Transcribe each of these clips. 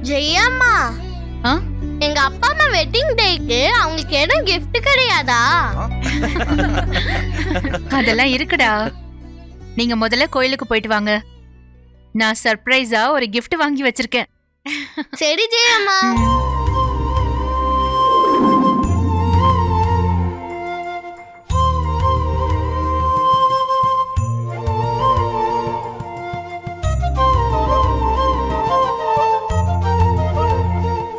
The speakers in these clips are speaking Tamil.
ஜெயம்மா, எங்க அப்பா அம்மா வெட்டிங் டேக்கு அவங்களுக்கு எதுவும் கிஃப்ட் கிடையாதா? அதெல்லாம் இருக்குடா. நீங்க முதல்ல கோயிலுக்கு போயிட்டு வாங்க. நான் சர்ப்ரைஸா ஒரு கிஃப்ட் வாங்கி வச்சிருக்கேன். சரி ஜெயம்மா.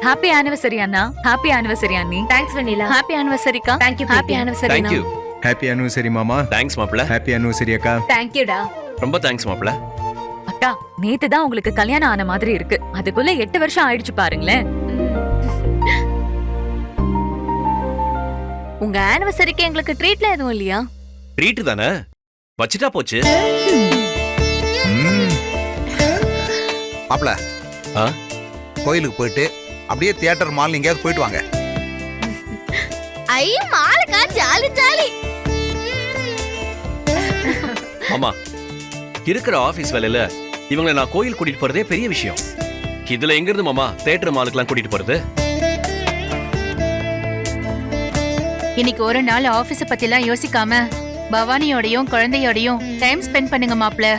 ஹாப்பி ஆனிவர்சரி அண்ணா. ஹாப்பி ஆனிவர்சரி அண்ணி. தேங்க்ஸ் வெண்ணிலா. ஹாப்பி ஆனிவர்சரிக்கா. Thank you. Happy anniversary thank அண்ணா. யூ. ஹாப்பி ஆனிவர்சரி மாமா. தேங்க்ஸ் மாப்ள. ஹாப்பி ஆனிவர்சரி அக்கா. தேங்க் யூடா. ரொம்ப தேங்க்ஸ் மாப்ள. அக்கா, நேத்து தான் உங்களுக்கு கல்யாணம் ஆன மாதிரி இருக்கு. அதுக்குள்ள 8 வருஷம் ஆயிடுச்சு பாருங்களேன். உங்க ஆனிவர்சரிக்கு எங்களுக்கு ட்ரீட்ல எதுவும் இல்லையா? ட்ரீட் தானே, வச்சிட்டா போச்சு. மாப்ள, கோயிலுக்கு போயிட்டு அப்படியே தியேட்டர் மால் எங்கேயாவது போயிட்டு வாங்க. ஐ மாலக்கா, ஜாலி ஜாலி. ஆமா, இருக்கிற ஆபீஸ் வேலையில இவங்களை நான் கோயில் கூட்டிட்டு போறதே பெரிய விஷயம். இதுல எங்க இருந்து மாமா தியேட்டர் மாலுக்குலாம் கூட்டிட்டு போறது? இன்னைக்கு ஒரு நாள் ஆபீஸ பத்திலாம் யோசிக்காம பவானியோடையும் குழந்தையோடையும் டைம் ஸ்பெண்ட் பண்ணுங்க மாப்ள.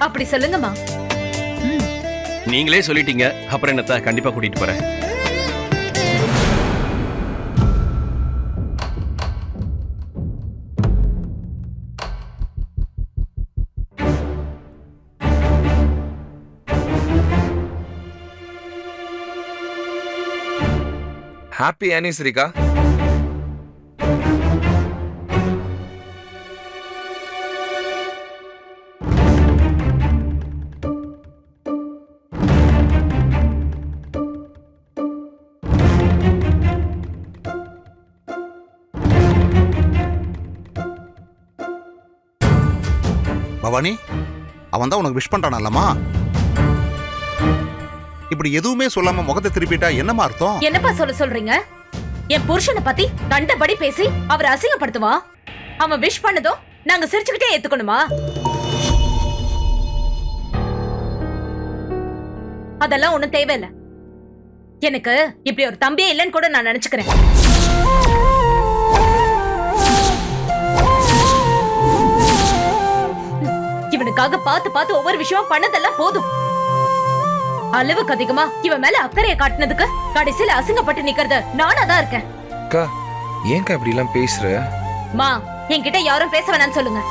அப்படி சொல்லுங்கம்மா. நீங்களே சொல்லிட்டீங்க, அப்புறம் என்னத்த கண்டிப்பா கூட்டிட்டு போறேன். ஹாப்பி ஆனிவர்சரிக்கா. பவானி, அவன் தான் உனக்கு விஷ் பண்றானல்லம்மா. இப்படி எதுவுமே சொல்லாம முகத்தை திருப்பிட்டா என்னமா அர்த்தம்? என்னப்பா சொல்றீங்க? என் புருஷனை பத்தி கண்டபடி பேசி அவரை அசிங்கப்படுத்துவா. அவன் விஷ் பண்ணதும் நாங்க சிரிச்சுக்கிட்டே ஏத்துக்கணுமா? அதெல்லாம் ஒண்ணும் தேவையில்ல. எனக்கு இப்படி ஒரு தம்பியே இல்லைன்னு கூட நான் நினைச்சுக்கிறேன். இவனுக்காக பார்த்து பார்த்து ஒவ்வொரு விஷயமா பண்ணதெல்லாம் போதும். அளவுக்கு அதிகமா இவன் மேல அக்கறையை காட்டினதுக்கு கடைசியில அசிங்கப்பட்டு நிக்கிறது நானா தான் இருக்கேன். அக்கா, ஏன்க்கா இப்படி எல்லாம் பேசுற? மா, என்கிட்ட யாரும் பேச வேணாம்னு சொல்லுங்க.